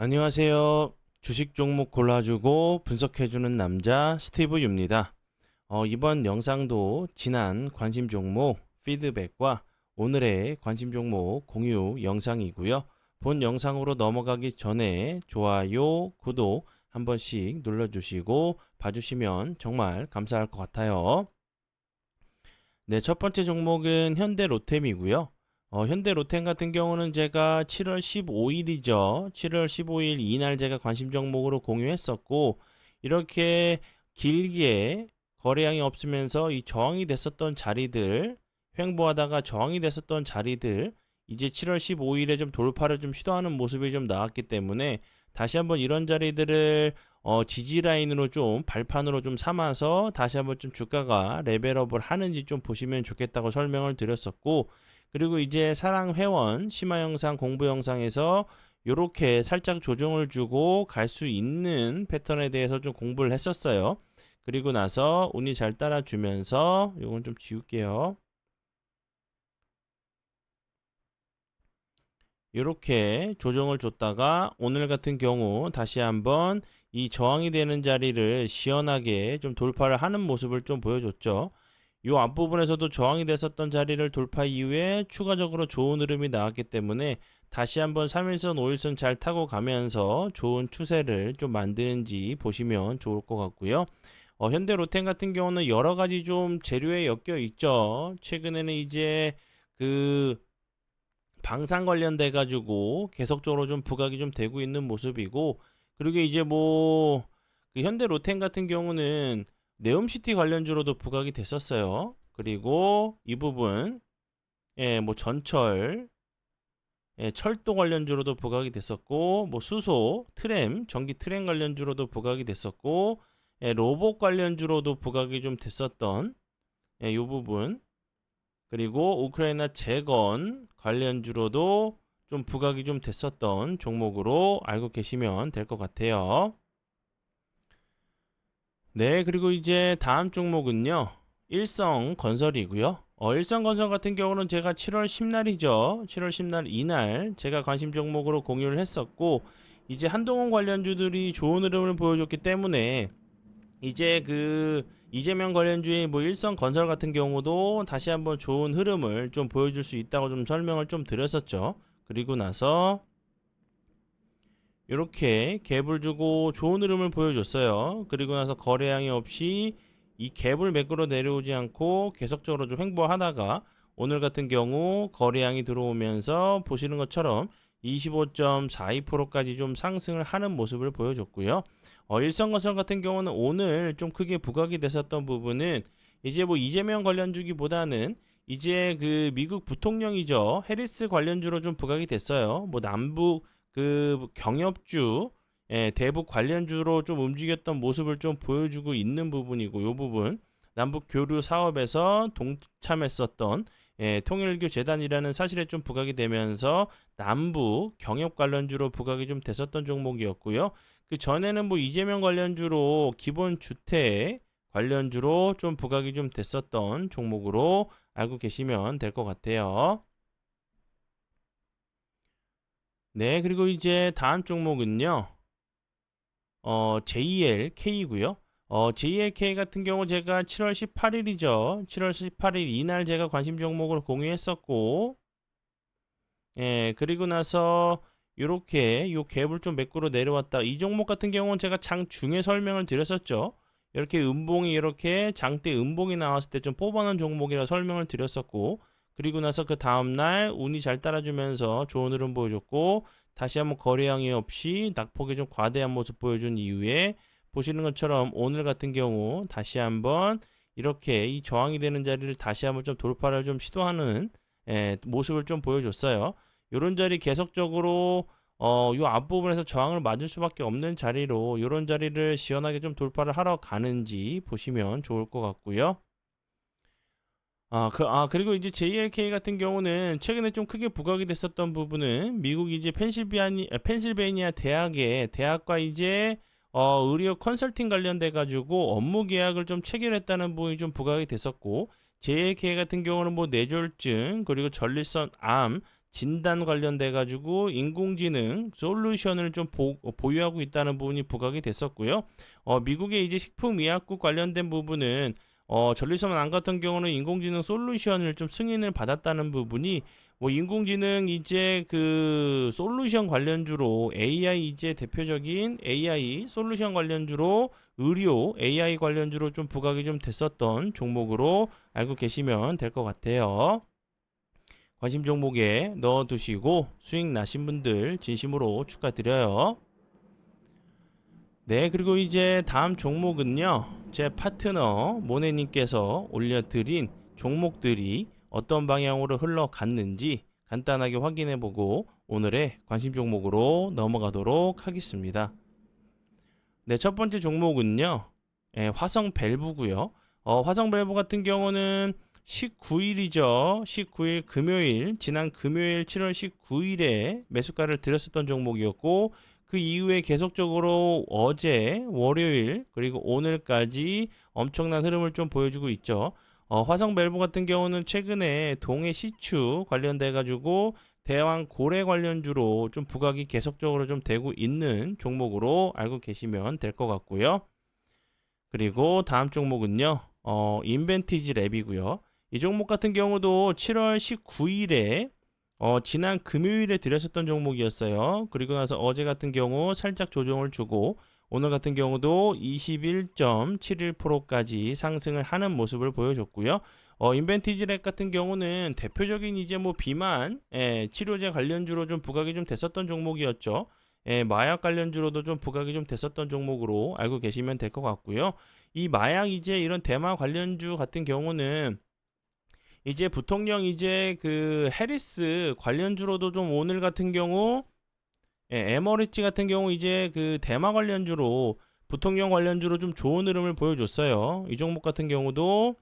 안녕하세요. 주식 종목 골라주고 분석해주는 남자 스티브 유입니다. 이번 영상도 지난 관심 종목 피드백과 오늘의 관심 종목 공유 영상이고요. 본 영상으로 넘어가기 전에 좋아요, 구독 한 번씩 눌러주시고 봐주시면 정말 감사할 것 같아요. 네, 첫 번째 종목은 현대로템이고요. 현대로템 같은 경우는 제가 7월 15일이죠. 7월 15일 이날 제가 관심 종목으로 공유했었고, 이렇게 길게 거래량이 없으면서 이 저항이 됐었던 자리들, 횡보하다가 저항이 됐었던 자리들, 이제 7월 15일에 좀 돌파를 좀 시도하는 모습이 좀 나왔기 때문에 다시 한번 이런 자리들을 지지 라인으로 좀 발판으로 좀 삼아서 다시 한번 좀 주가가 레벨업을 하는지 좀 보시면 좋겠다고 설명을 드렸었고, 그리고 이제 사랑 회원 심화 영상 공부 영상에서 요렇게 살짝 조정을 주고 갈 수 있는 패턴에 대해서 좀 공부를 했었어요. 그리고 나서 운이 잘 따라주면서 요건 좀 지울게요. 이렇게 조정을 줬다가 오늘 같은 경우 다시 한번 이 저항이 되는 자리를 시원하게 좀 돌파를 하는 모습을 좀 보여줬죠. 이 앞부분에서도 저항이 됐었던 자리를 돌파 이후에 추가적으로 좋은 흐름이 나왔기 때문에 다시 한번 3일선, 5일선 잘 타고 가면서 좋은 추세를 좀 만드는지 보시면 좋을 것 같고요. 현대로템 같은 경우는 여러 가지 좀 재료에 엮여 있죠. 최근에는 이제 그 방산 관련돼 가지고 계속적으로 좀 부각이 좀 되고 있는 모습이고, 그리고 이제 뭐 그 현대 로템 같은 경우는 네옴시티 관련주로도 부각이 됐었어요. 그리고 이 부분 뭐 전철, 철도 관련주로도 부각이 됐었고, 뭐 수소, 트램, 전기 트램 관련주로도 부각이 됐었고, 로봇 관련주로도 부각이 좀 됐었던 이 부분, 그리고 우크라이나 재건 관련주로도 좀 부각이 좀 됐었던 종목으로 알고 계시면 될 것 같아요. 네, 그리고 이제 다음 종목은요. 일성건설이고요. 일성건설 같은 경우는 제가 7월 10날이죠. 7월 10날 이날 제가 관심 종목으로 공유를 했었고, 이제 한동훈 관련주들이 좋은 흐름을 보여줬기 때문에 이제 그 이재명 관련주의 뭐 일성건설 같은 경우도 다시 한번 좋은 흐름을 좀 보여줄 수 있다고 좀 설명을 좀 드렸었죠. 그리고 나서 이렇게 갭을 주고 좋은 흐름을 보여줬어요. 그리고 나서 거래량이 없이 이 갭을 매끄러 내려오지 않고 계속적으로 좀 횡보하다가 오늘 같은 경우 거래량이 들어오면서 보시는 것처럼 25.42%까지 좀 상승을 하는 모습을 보여줬고요. 일성건설 같은 경우는 오늘 좀 크게 부각이 됐었던 부분은 이제 뭐 이재명 관련주기보다는 이제 그 미국 부통령이죠. 해리스 관련주로 좀 부각이 됐어요. 뭐 남북 그 경협주, 대북 관련주로 좀 움직였던 모습을 좀 보여주고 있는 부분이고, 이 부분 남북 교류 사업에서 동참했었던 통일교 재단이라는 사실에 좀 부각이 되면서 남북 경협 관련주로 부각이 좀 됐었던 종목이었고요. 그 전에는 뭐 이재명 관련주로 기본 주택 관련주로 좀 부각이 좀 됐었던 종목으로 알고 계시면 될 것 같아요. 네, 그리고 이제 다음 종목은요. JLK고요. JLK 같은 경우 제가 7월 18일이죠. 7월 18일 이날 제가 관심 종목으로 공유했었고, 그리고 나서 요렇게 요 갭을 좀 매꾸로 내려왔다. 이 종목 같은 경우는 제가 장 중에 설명을 드렸었죠. 이렇게 음봉이 이렇게 장대 음봉이 나왔을 때 좀 뽑아놓은 종목이라 설명을 드렸었고, 그리고 나서 그 다음날 운이 잘 따라주면서 좋은 흐름 보여줬고, 다시 한번 거래량이 없이 낙폭이 좀 과대한 모습 보여준 이후에 보시는 것처럼 오늘 같은 경우 다시 한번 이렇게 이 저항이 되는 자리를 다시 한번 좀 돌파를 좀 시도하는 모습을 좀 보여줬어요. 이런 자리 계속적으로 요 앞부분에서 저항을 맞을 수밖에 없는 자리로 이런 자리를 시원하게 좀 돌파를 하러 가는지 보시면 좋을 것 같고요. 그리고 이제 JLK 같은 경우는 최근에 좀 크게 부각이 됐었던 부분은 미국 이제 펜실베이니아 대학의 대학과 이제 의료 컨설팅 관련돼 가지고 업무 계약을 좀 체결했다는 부분이 좀 부각이 됐었고, JLK 같은 경우는 뭐 뇌졸중 그리고 전립선 암 진단 관련돼 가지고 인공지능 솔루션을 좀 보유하고 있다는 부분이 부각이 됐었고요. 미국의 이제 식품의약국 관련된 부분은 전리섬 안 같은 경우는 인공지능 솔루션을 좀 승인을 받았다는 부분이 뭐 인공지능 이제 그 솔루션 관련주로 AI 이제 대표적인 AI 솔루션 관련주로 의료 AI 관련주로 좀 부각이 좀 됐었던 종목으로 알고 계시면 될 것 같아요. 관심 종목에 넣어두시고 수익 나신 분들 진심으로 축하드려요. 네, 그리고 이제 다음 종목은요. 제 파트너 모네님께서 올려드린 종목들이 어떤 방향으로 흘러갔는지 간단하게 확인해보고 오늘의 관심 종목으로 넘어가도록 하겠습니다. 네, 첫 번째 종목은요. 화성 밸브고요. 화성 밸브 같은 경우는 19일이죠. 19일 금요일, 지난 금요일 7월 19일에 매수가를 드렸었던 종목이었고 그 이후에 계속적으로 어제 월요일 그리고 오늘까지 엄청난 흐름을 좀 보여주고 있죠. 화성 밸브 같은 경우는 최근에 동해 시추 관련돼 가지고 대왕 고래 관련주로 좀 부각이 계속적으로 좀 되고 있는 종목으로 알고 계시면 될 것 같고요. 그리고 다음 종목은요. 인벤티지 랩이고요. 이 종목 같은 경우도 7월 19일에 지난 금요일에 드렸었던 종목이었어요. 그리고 나서 어제 같은 경우 살짝 조정을 주고 오늘 같은 경우도 21.71%까지 상승을 하는 모습을 보여줬고요. 인벤티지 랩 같은 경우는 대표적인 이제 뭐 비만 치료제 관련주로 좀 부각이 좀 됐었던 종목이었죠. 마약 관련주로도 좀 부각이 좀 됐었던 종목으로 알고 계시면 될 것 같고요. 이 마약 이제 이런 대마 관련주 같은 경우는 이제 부통령 이제 그 해리스 관련주로도 좀 오늘 같은 경우 에머리지 같은 경우 이제 그 대마 관련주로 부통령 관련주로 좀 좋은 흐름을 보여줬어요. 이 종목 같은 경우도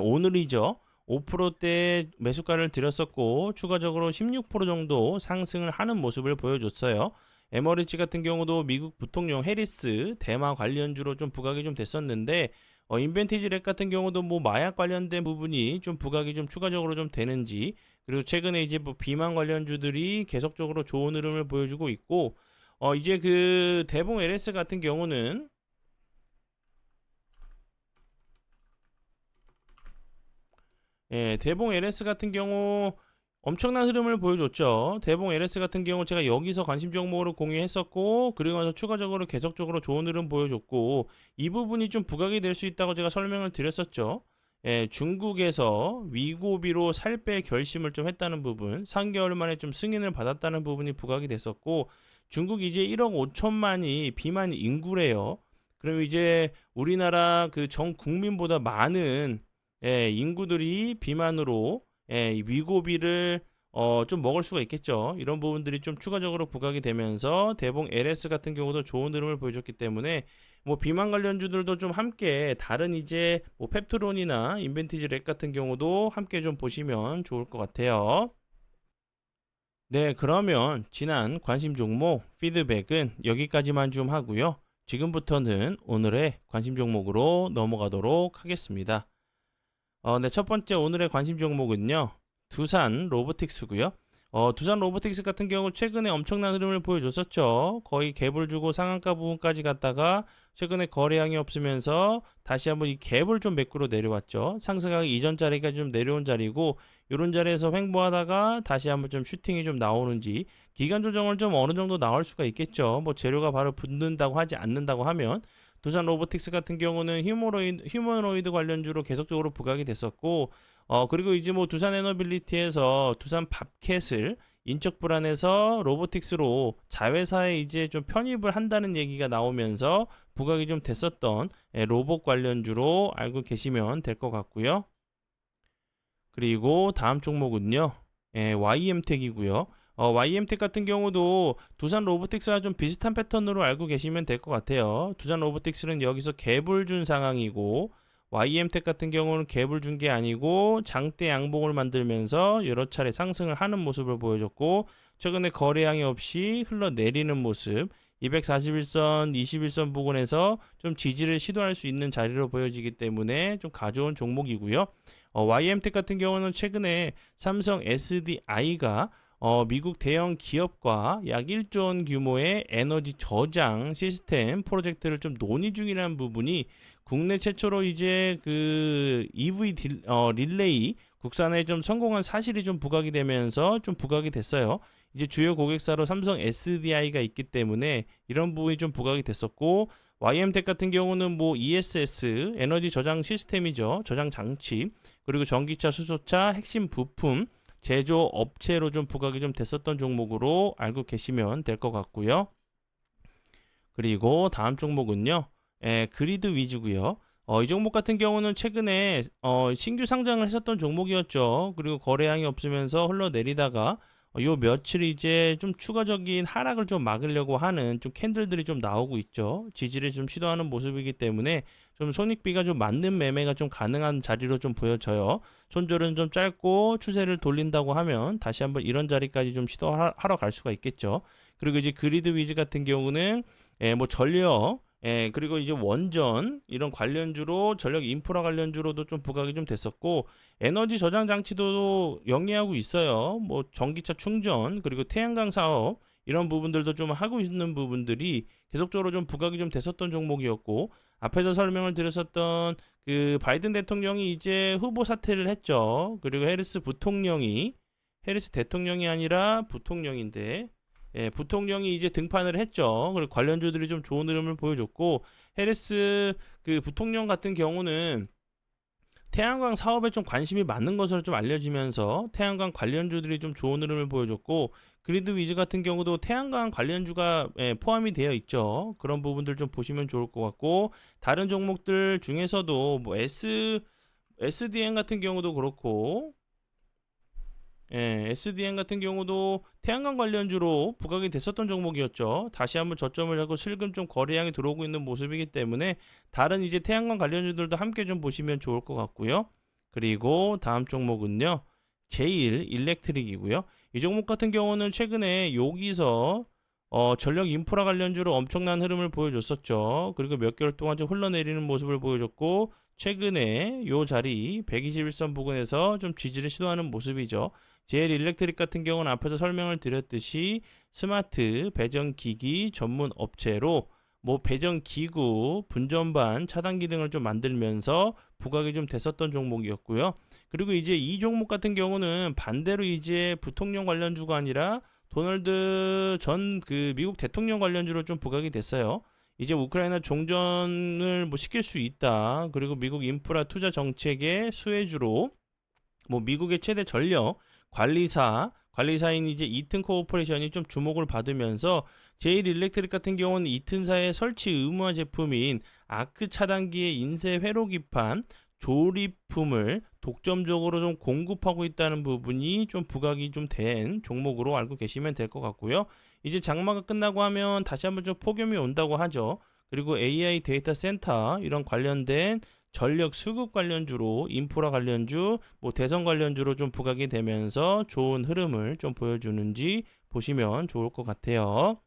오늘이죠. 5%대 매수가를 드렸었고 추가적으로 16% 정도 상승을 하는 모습을 보여줬어요. 에머리지 같은 경우도 미국 부통령 해리스 대마 관련주로 좀 부각이 좀 됐었는데 인벤티지 랩 같은 경우도 뭐 마약 관련된 부분이 좀 부각이 좀 추가적으로 좀 되는지 그리고 최근에 이제 뭐 비만 관련주들이 계속적으로 좋은 흐름을 보여주고 있고 이제 그 대봉 LS 같은 경우는 대봉 LS 같은 경우 엄청난 흐름을 보여줬죠. 대봉 LS 같은 경우 제가 여기서 관심 종목으로 공유했었고 그리고 나서 추가적으로 계속적으로 좋은 흐름 보여줬고 이 부분이 좀 부각이 될 수 있다고 제가 설명을 드렸었죠. 중국에서 위고비로 살 뺄 결심을 좀 했다는 부분 3개월 만에 좀 승인을 받았다는 부분이 부각이 됐었고 중국 이제 1억 5천만이 비만 인구래요. 그럼 이제 우리나라 그 전 국민보다 많은 인구들이 비만으로 위고비를 좀 먹을 수가 있겠죠. 이런 부분들이 좀 추가적으로 부각이 되면서 대봉 LS 같은 경우도 좋은 흐름을 보여줬기 때문에 뭐 비만 관련주들도 좀 함께 다른 이제 뭐 펩트론이나 인벤티지 렉 같은 경우도 함께 좀 보시면 좋을 것 같아요. 네, 그러면 지난 관심 종목 피드백은 여기까지만 좀 하고요. 지금부터는 오늘의 관심 종목으로 넘어가도록 하겠습니다. 네, 첫 번째 오늘의 관심 종목은요. 두산 로보틱스고요. 두산 로보틱스 같은 경우 최근에 엄청난 흐름을 보여줬었죠. 거의 갭을 주고 상한가 부분까지 갔다가 최근에 거래량이 없으면서 다시 한번 이 갭을 좀 매꾸로 내려왔죠. 상승하기 이전 자리가 좀 내려온 자리고 이런 자리에서 횡보하다가 다시 한번 좀 슈팅이 좀 나오는지 기간 조정을 좀 어느 정도 나올 수가 있겠죠. 뭐 재료가 바로 붙는다고 하지 않는다고 하면 두산 로보틱스 같은 경우는 휴머노이드 관련주로 계속적으로 부각이 됐었고 그리고 이제 뭐 두산 에너빌리티에서 두산 밥캣을 인적 불안에서 로보틱스로 자회사에 이제 좀 편입을 한다는 얘기가 나오면서 부각이 좀 됐었던 로봇 관련주로 알고 계시면 될 것 같고요. 그리고 다음 종목은요. YM텍이고요. YM텍 같은 경우도 두산 로보틱스와 좀 비슷한 패턴으로 알고 계시면 될 것 같아요. 두산 로보틱스는 여기서 갭을 준 상황이고 YM텍 같은 경우는 갭을 준 게 아니고 장대 양봉을 만들면서 여러 차례 상승을 하는 모습을 보여줬고 최근에 거래량이 없이 흘러내리는 모습 241선, 21선 부근에서 좀 지지를 시도할 수 있는 자리로 보여지기 때문에 좀 가져온 종목이고요. YM텍 같은 경우는 최근에 삼성 SDI가 미국 대형 기업과 약 1조 원 규모의 에너지 저장 시스템 프로젝트를 좀 논의 중이라는 부분이 국내 최초로 이제 그 EV 릴레이 국산에 좀 성공한 사실이 좀 부각이 되면서 좀 부각이 됐어요. 이제 주요 고객사로 삼성 SDI가 있기 때문에 이런 부분이 좀 부각이 됐었고, YM텍 같은 경우는 뭐 ESS 에너지 저장 시스템이죠. 저장 장치, 그리고 전기차, 수소차 핵심 부품 제조 업체로 좀 부각이 좀 됐었던 종목으로 알고 계시면 될 것 같고요. 그리고 다음 종목은요, 그리드 위주고요. 이 종목 같은 경우는 최근에 신규 상장을 했었던 종목이었죠. 그리고 거래량이 없으면서 흘러내리다가 요 며칠 이제 좀 추가적인 하락을 좀 막으려고 하는 좀 캔들들이 좀 나오고 있죠. 지지를 좀 시도하는 모습이기 때문에 좀 손익비가 좀 맞는 매매가 좀 가능한 자리로 좀 보여져요. 손절은 좀 짧고 추세를 돌린다고 하면 다시 한번 이런 자리까지 좀 시도하러 갈 수가 있겠죠. 그리고 이제 그리드 위즈 같은 경우는 뭐 전력, 그리고 이제 원전 이런 관련주로 전력 인프라 관련주로도 좀 부각이 좀 됐었고, 에너지 저장 장치도 영위하고 있어요. 뭐 전기차 충전 그리고 태양광 사업 이런 부분들도 좀 하고 있는 부분들이 계속적으로 좀 부각이 좀 됐었던 종목이었고, 앞에서 설명을 드렸었던 그 바이든 대통령이 이제 후보 사퇴를 했죠. 그리고 해리스 대통령이 아니라 부통령인데, 부통령이 이제 등판을 했죠. 그리고 관련주들이 좀 좋은 흐름을 보여줬고, 해리스 그 부통령 같은 경우는 태양광 사업에 좀 관심이 많은 것으로 좀 알려지면서 태양광 관련주들이 좀 좋은 흐름을 보여줬고, 그리드 위즈 같은 경우도 태양광 관련주가 포함이 되어 있죠. 그런 부분들 좀 보시면 좋을 것 같고, 다른 종목들 중에서도 뭐 SDN 같은 경우도 그렇고, SDN 같은 경우도 태양광 관련주로 부각이 됐었던 종목이었죠. 다시 한번 저점을 잡고 슬금 좀 거래량이 들어오고 있는 모습이기 때문에 다른 이제 태양광 관련주들도 함께 좀 보시면 좋을 것 같고요. 그리고 다음 종목은요, 제일 일렉트릭이고요. 이 종목 같은 경우는 최근에 여기서 전력 인프라 관련주로 엄청난 흐름을 보여줬었죠. 그리고 몇 개월 동안 좀 흘러내리는 모습을 보여줬고, 최근에 요 자리 121선 부근에서 좀 지지를 시도하는 모습이죠. 제일 일렉트릭 같은 경우는 앞에서 설명을 드렸듯이 스마트 배전기기 전문 업체로 뭐 배전기구, 분전반, 차단기 등을 좀 만들면서 부각이 좀 됐었던 종목이었고요. 그리고 이제 이 종목 같은 경우는 반대로 이제 부통령 관련주가 아니라 도널드 전 그 미국 대통령 관련주로 좀 부각이 됐어요. 이제 우크라이나 종전을 뭐 시킬 수 있다. 그리고 미국 인프라 투자 정책의 수혜주로 뭐 미국의 최대 전력 관리사인 이제 이튼 코퍼레이션이 좀 주목을 받으면서 제일 일렉트릭 같은 경우는 이튼사의 설치 의무화 제품인 아크 차단기의 인쇄 회로 기판 조립품을 독점적으로 좀 공급하고 있다는 부분이 좀 부각이 좀 된 종목으로 알고 계시면 될 것 같고요. 이제 장마가 끝나고 하면 다시 한번 좀 폭염이 온다고 하죠. 그리고 AI 데이터 센터 이런 관련된 전력 수급 관련주로 인프라 관련주, 뭐 대선 관련주로 좀 부각이 되면서 좋은 흐름을 좀 보여주는지 보시면 좋을 것 같아요.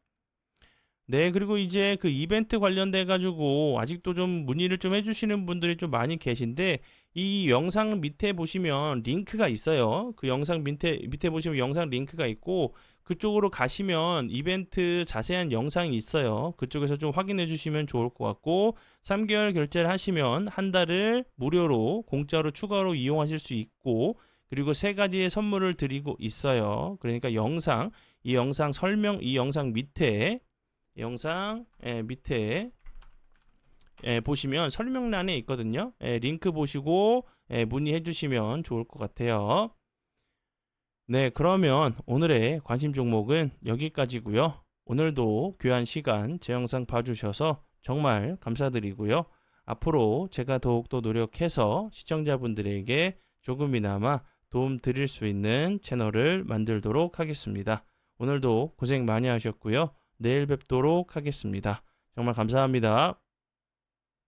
네, 그리고 이제 그 이벤트 관련돼 가지고 아직도 좀 문의를 좀 해주시는 분들이 좀 많이 계신데, 이 영상 밑에 보시면 링크가 있어요. 그 영상 밑에 보시면 영상 링크가 있고, 그쪽으로 가시면 이벤트 자세한 영상이 있어요. 그쪽에서 좀 확인해 주시면 좋을 것 같고, 3개월 결제를 하시면 한 달을 무료로 공짜로 추가로 이용하실 수 있고, 그리고 3가지의 선물을 드리고 있어요. 그러니까 이 영상 밑에 밑에 보시면 설명란에 있거든요. 링크 보시고 문의해 주시면 좋을 것 같아요. 네, 그러면 오늘의 관심 종목은 여기까지고요. 오늘도 귀한 시간 제 영상 봐주셔서 정말 감사드리고요. 앞으로 제가 더욱더 노력해서 시청자분들에게 조금이나마 도움 드릴 수 있는 채널을 만들도록 하겠습니다. 오늘도 고생 많이 하셨고요. 내일 뵙도록 하겠습니다. 정말 감사합니다.